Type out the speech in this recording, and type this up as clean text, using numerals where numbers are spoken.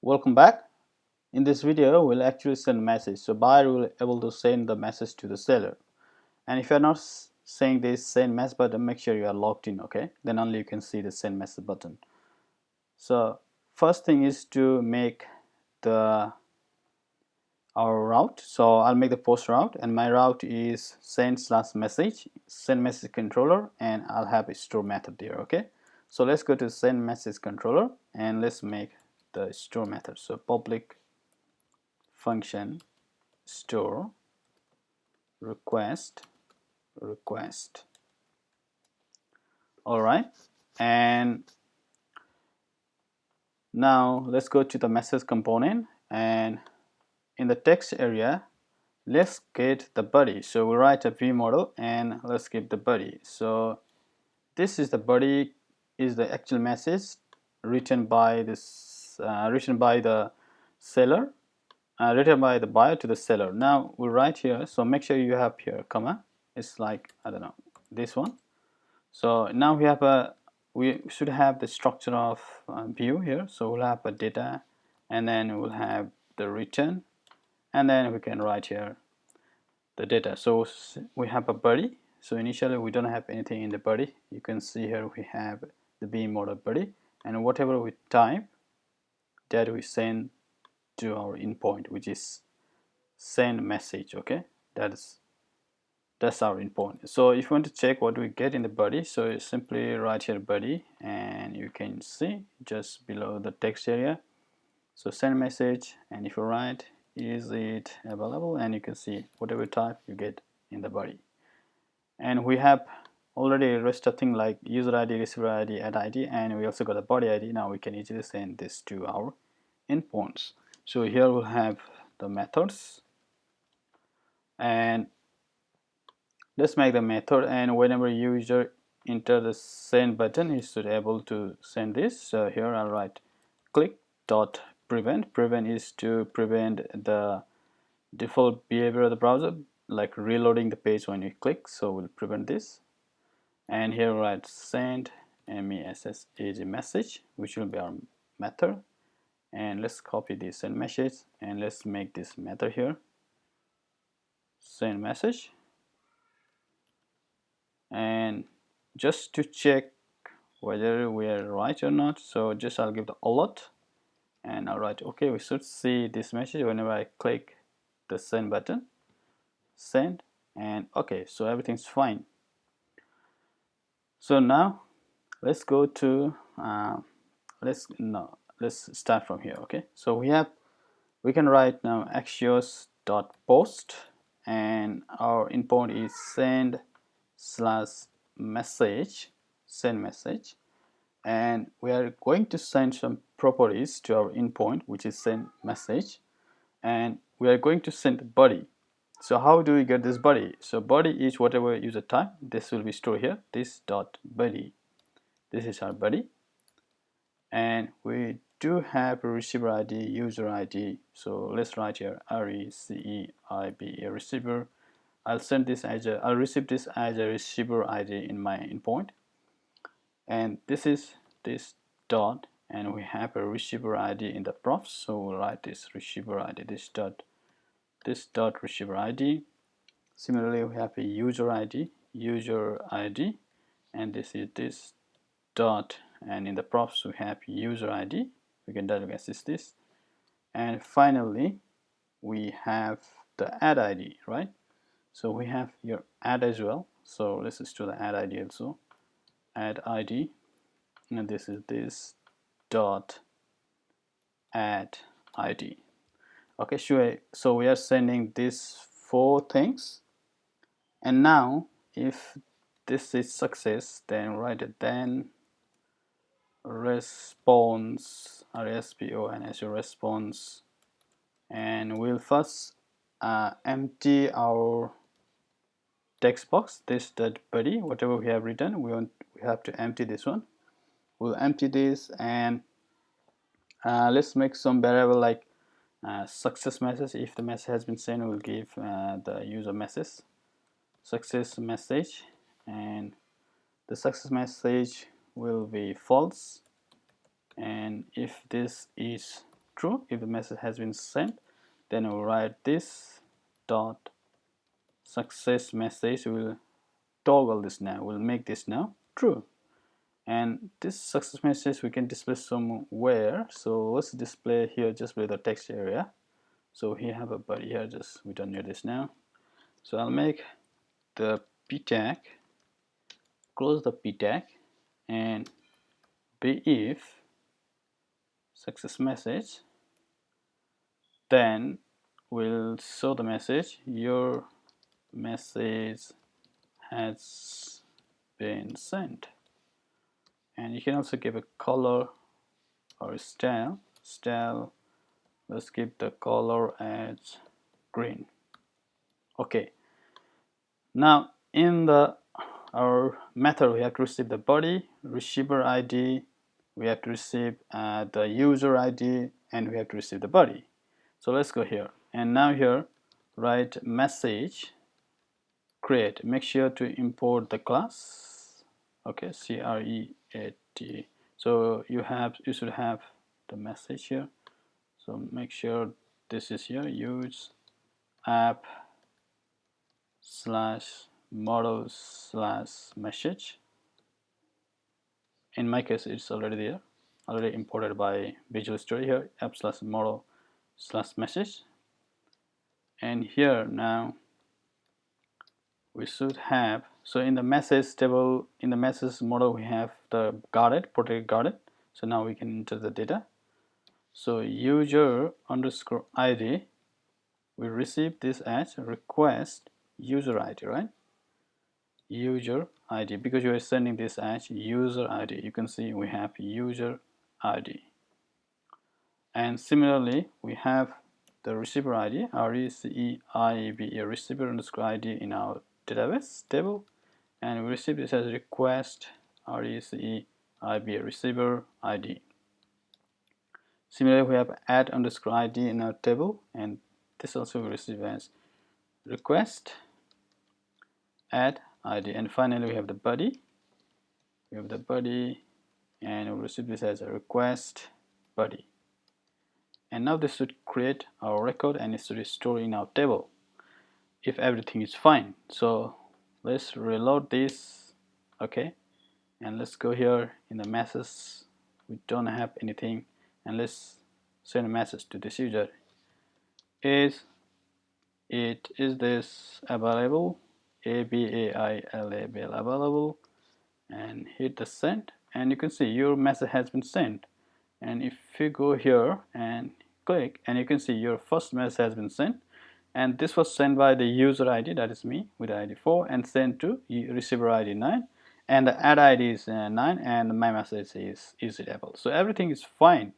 Welcome back. In this video, we'll actually send a message. So buyer will be able to send the message to the seller. And if you're not saying this send message button, make sure you are logged in, okay? Then only you can see the send message button. So first thing is to make our route. So I'll make the post route, and my route is send/message, send message controller, and I'll have a store method there, okay? So let's go to send message controller and let's make the store method. So public function store request. All right, and now let's go to the message component, and in the text area let's get the body. So we'll write a view model and let's give the body. So this is the body, is the actual message written by the seller, written by the buyer to the seller. Now we'll write here, so make sure you have here comma. It's like, I don't know, this one. So now we should have the structure of view here. So we'll have a data, and then we'll have the return, and then we can write here the data. So we have a body. So initially we don't have anything in the body. You can see here we have the beam model body, and whatever we type, that we send to our endpoint, which is send message. Okay, that's our endpoint. So if you want to check what we get in the body, so you simply write here body, and you can see just below the text area, so send message, and if you write is it available, and you can see whatever type you get in the body. And we have already rest of thing like user ID, receiver ID, add ID, and we also got a body ID. Now we can easily send this to our endpoints. So here we'll have the methods, and let's make the method, and whenever user enter the send button, he should able to send this. So here I'll write click dot prevent. Prevent is to prevent the default behavior of the browser, like reloading the page when you click. So we'll prevent this. And here we'll write send message, which will be our method. And let's copy this send message, and let's make this method here, send message. And just to check whether we are right or not, so just I'll give the alert, and I'll write okay. We should see this message whenever I click the send button, send, and okay, so everything's fine. So now let's go to let's start from here. Okay, so we can write now axios.post, and our endpoint is send/message, send message, and we are going to send some properties to our endpoint, which is send message, and we are going to send the body. So how do we get this body? So body is whatever user type. This will be stored here, this dot body. This is our body, and we do have a receiver ID, user ID. So let's write here RECEIB, receiver. I'll receive this as a receiver ID in my endpoint, and this is this dot, and we have a receiver ID in the props. So we'll write this receiver ID, this dot receiver ID. Similarly, we have a user ID, and this is this dot, and in the props we have user ID. We can directly access this, and finally we have the add ID, right? So we have your add as well. So let's just do the add ID also, add ID, and this is this dot add ID. Okay, sure. So we are sending these 4 things, and now if this is success, then write it, then response, RESPONS response, and we'll first empty our text box, this dot body, whatever we have written, we have to empty this one. We'll empty this, and let's make some variable like success message. If the message has been sent, we'll give the user message, success message, and the success message will be false, and if this is true. If the message has been sent, then we'll write this dot success message. We'll toggle this now, we'll make this now true. And this success message we can display somewhere, so let's display here just below the text area. So here have a body here, just we don't need this now. So I'll make the p tag, close the p tag, and be if success message, then we'll show the message your message has been sent. And you can also give a color or a style. Let's keep the color as green. Okay, now in our method we have to receive the body, receiver ID, we have to receive the user ID, and we have to receive the body. So let's go here, and now here write message create. Make sure to import the class. Okay, create. So you should have the message here. So make sure this is here, use app / model / message. In my case it's already there, already imported by Visual Studio here, app / model / message. And here now we should have, so in the message table, in the message model we have the guarded, protected guarded. So now we can enter the data. So user underscore ID, we receive this as request user ID, right? User ID, because you are sending this as user ID. You can see we have user ID. And similarly, we have the receiver ID, RECEIVE, receiver underscore ID in our database table, and we receive this as request RECEIVE, receiver ID. Similarly, we have add underscore ID in our table, and this also we receive as request add ID. And finally, we have the body. We have the body, and we receive this as a request body. And now this should create our record, and it should store in our table if everything is fine. So let's reload this. Okay, and let's go here in the message. We don't have anything, and let's send a message to this user. Is this available? ABAILABL available, and hit the send, and you can see your message has been sent. And if you go here and click, and you can see your first message has been sent, and this was sent by the user ID, that is me, with ID 4, and sent to receiver ID 9, and the add ID is 9, and my message is available. So everything is fine.